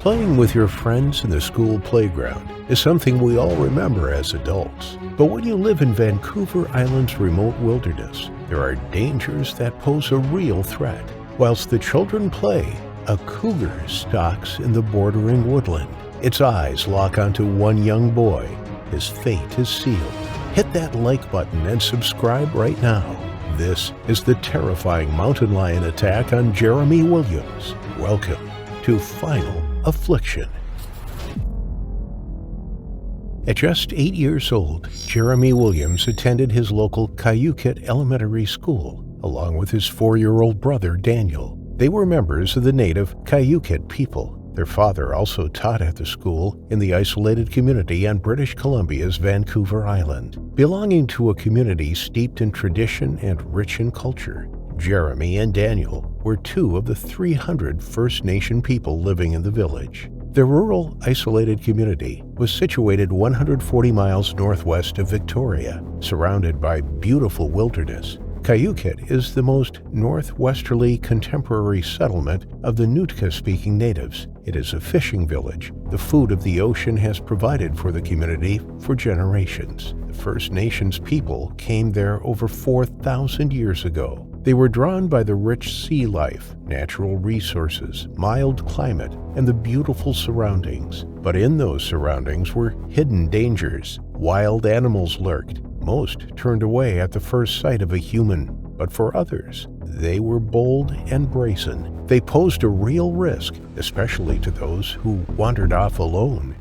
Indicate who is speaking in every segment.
Speaker 1: Playing with your friends in the school playground is something we all remember as adults. But when you live in Vancouver Island's remote wilderness, there are dangers that pose a real threat. Whilst the children play, a cougar stalks in the bordering woodland. Its eyes lock onto one young boy. His fate is sealed. Hit that like button and subscribe right now. This is the terrifying mountain lion attack on Jeremy Williams. Welcome to Final Affliction. At just 8 years old, Jeremy Williams attended his local Cougar elementary school, along with his 4-year-old brother Daniel. They were members of the native Cougar people. Their father also taught at the school in the isolated community on British Columbia's Vancouver Island. Belonging to a community steeped in tradition and rich in culture, Jeremy and Daniel were 2 of the 300 First Nation people living in the village. The rural, isolated community was situated 140 miles northwest of Victoria, surrounded by beautiful wilderness. Cougar is the most northwesterly contemporary settlement of the Nootka-speaking natives. It is a fishing village. The food of the ocean has provided for the community for generations. The First Nations people came there over 4,000 years ago. They were drawn by the rich sea life, natural resources, mild climate, and the beautiful surroundings. But in those surroundings were hidden dangers. Wild animals lurked. Most turned away at the first sight of a human, but for others, they were bold and brazen. They posed a real risk, especially to those who wandered off alone.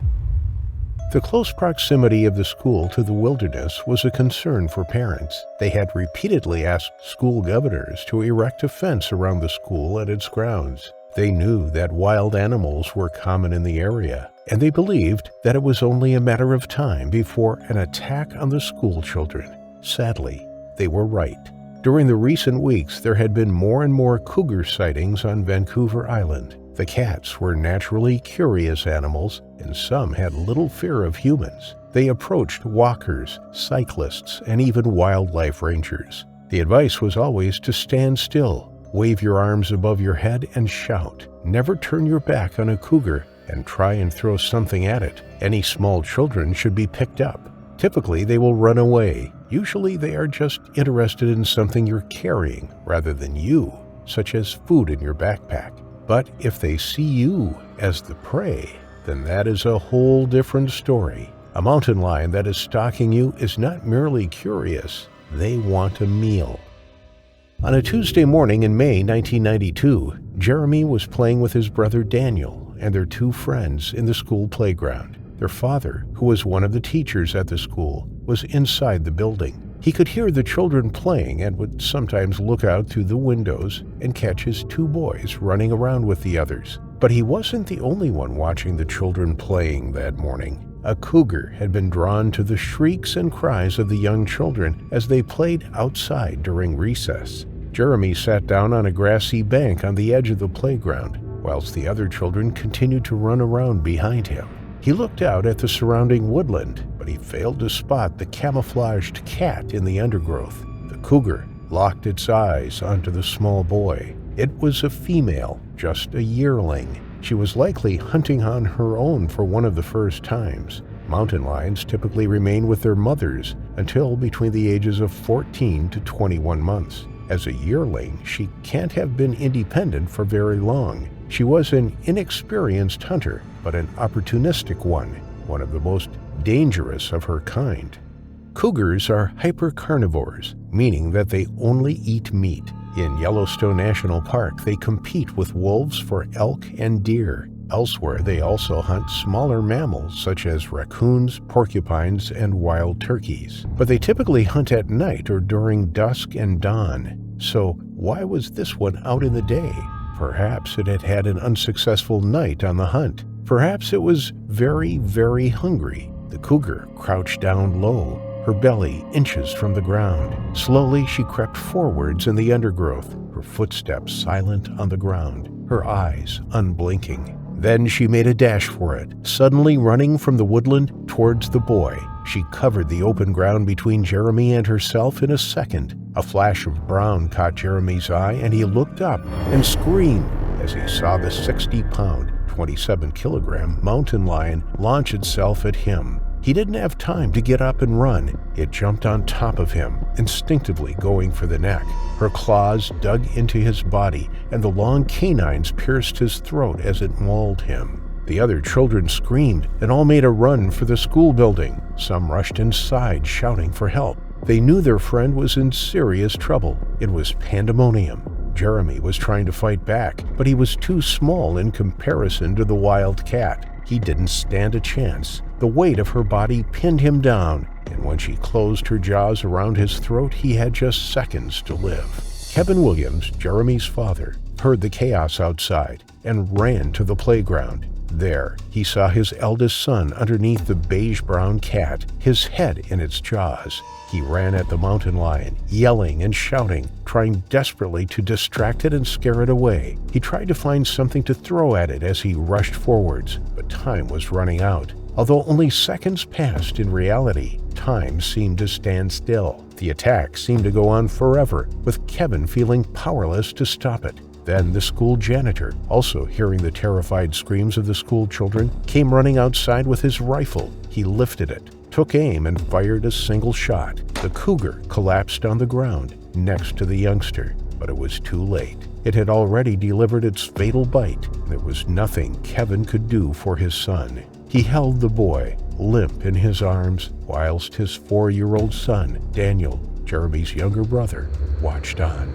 Speaker 1: The close proximity of the school to the wilderness was a concern for parents. They had repeatedly asked school governors to erect a fence around the school and its grounds. They knew that wild animals were common in the area, and they believed that it was only a matter of time before an attack on the school children. Sadly, they were right. During the recent weeks, there had been more and more cougar sightings on Vancouver Island. The cats were naturally curious animals, and some had little fear of humans. They approached walkers, cyclists, and even wildlife rangers. The advice was always to stand still, wave your arms above your head, and shout. Never turn your back on a cougar and try and throw something at it. Any small children should be picked up. Typically, they will run away. Usually, they are just interested in something you're carrying rather than you, such as food in your backpack. But if they see you as the prey, then that is a whole different story. A mountain lion that is stalking you is not merely curious. They want a meal. On a Tuesday morning in May 1992, Jeremy was playing with his brother Daniel and their 2 friends in the school playground. Their father, who was one of the teachers at the school, was inside the building. He could hear the children playing and would sometimes look out through the windows and catch his 2 boys running around with the others. But he wasn't the only one watching the children playing that morning. A cougar had been drawn to the shrieks and cries of the young children as they played outside during recess. Jeremy sat down on a grassy bank on the edge of the playground, whilst the other children continued to run around behind him. He looked out at the surrounding woodland, but he failed to spot the camouflaged cat in the undergrowth. The cougar locked its eyes onto the small boy. It was a female, just a yearling. She was likely hunting on her own for one of the first times. Mountain lions typically remain with their mothers until between the ages of 14 to 21 months. As a yearling, she can't have been independent for very long. She was an inexperienced hunter, but an opportunistic one of the most dangerous of her kind. Cougars are hypercarnivores, meaning that they only eat meat. In Yellowstone National Park, they compete with wolves for elk and deer. Elsewhere, they also hunt smaller mammals such as raccoons, porcupines, and wild turkeys. But they typically hunt at night or during dusk and dawn. So why was this one out in the day? Perhaps it had had an unsuccessful night on the hunt. Perhaps it was very, very hungry. The cougar crouched down low, her belly inches from the ground. Slowly, she crept forwards in the undergrowth, her footsteps silent on the ground, her eyes unblinking. Then she made a dash for it, suddenly running from the woodland towards the boy. She covered the open ground between Jeremy and herself in a second. A flash of brown caught Jeremy's eye, and he looked up and screamed as he saw the 60-pound, 27-kilogram mountain lion launch itself at him. He didn't have time to get up and run. It jumped on top of him, instinctively going for the neck. Her claws dug into his body, and the long canines pierced his throat as it mauled him. The other children screamed and all made a run for the school building. Some rushed inside, shouting for help. They knew their friend was in serious trouble. It was pandemonium. Jeremy was trying to fight back, but he was too small in comparison to the wild cat. He didn't stand a chance. The weight of her body pinned him down, and when she closed her jaws around his throat, he had just seconds to live. Kevin Williams, Jeremy's father, heard the chaos outside and ran to the playground. There, he saw his eldest son underneath the beige-brown cat, his head in its jaws. He ran at the mountain lion, yelling and shouting, trying desperately to distract it and scare it away. He tried to find something to throw at it as he rushed forwards, but time was running out. Although only seconds passed, in reality, time seemed to stand still. The attack seemed to go on forever, with Kevin feeling powerless to stop it. Then the school janitor, also hearing the terrified screams of the school children, came running outside with his rifle. He lifted it, took aim, and fired a single shot. The cougar collapsed on the ground next to the youngster, but it was too late. It had already delivered its fatal bite. There was nothing Kevin could do for his son. He held the boy, limp in his arms, whilst his 4-year-old son, Daniel, Jeremy's younger brother, watched on.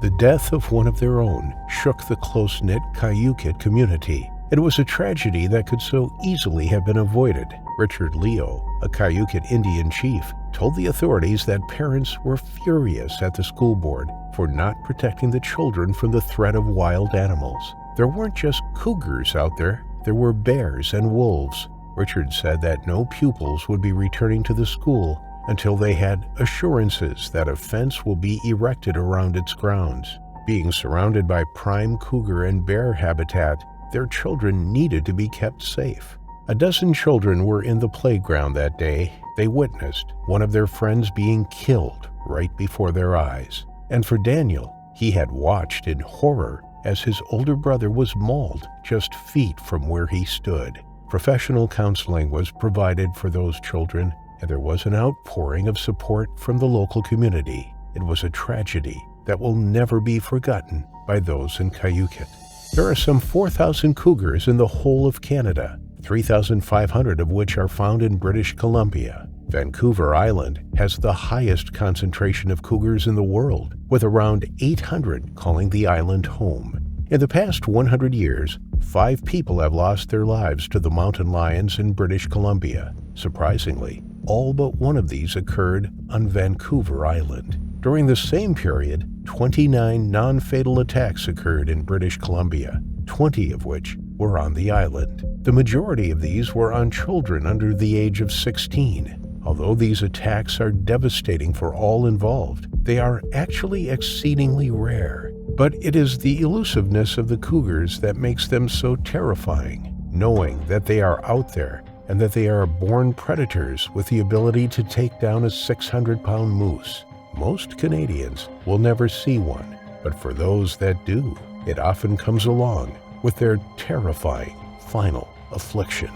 Speaker 1: The death of one of their own shook the close-knit Cayuquit community. It was a tragedy that could so easily have been avoided. Richard Leo, a Cayuquit Indian chief, told the authorities that parents were furious at the school board for not protecting the children from the threat of wild animals. There weren't just cougars out there were bears and wolves. Richard said that no pupils would be returning to the school until they had assurances that a fence will be erected around its grounds. Being surrounded by prime cougar and bear habitat, their children needed to be kept safe. A dozen children were in the playground that day. They witnessed one of their friends being killed right before their eyes. And for Daniel, he had watched in horror as his older brother was mauled just feet from where he stood. Professional counseling was provided for those children, and there was an outpouring of support from the local community. It was a tragedy that will never be forgotten by those in Cayuquit. There are some 4,000 cougars in the whole of Canada, 3,500 of which are found in British Columbia. Vancouver Island has the highest concentration of cougars in the world, with around 800 calling the island home. In the past 100 years, 5 people have lost their lives to the mountain lions in British Columbia. Surprisingly, all but one of these occurred on Vancouver Island. During the same period, 29 non-fatal attacks occurred in British Columbia, 20 of which were on the island. The majority of these were on children under the age of 16. Although these attacks are devastating for all involved, they are actually exceedingly rare. But it is the elusiveness of the cougars that makes them so terrifying, knowing that they are out there and that they are born predators with the ability to take down a 600-pound moose. Most Canadians will never see one, but for those that do, it often comes along with their terrifying final affliction.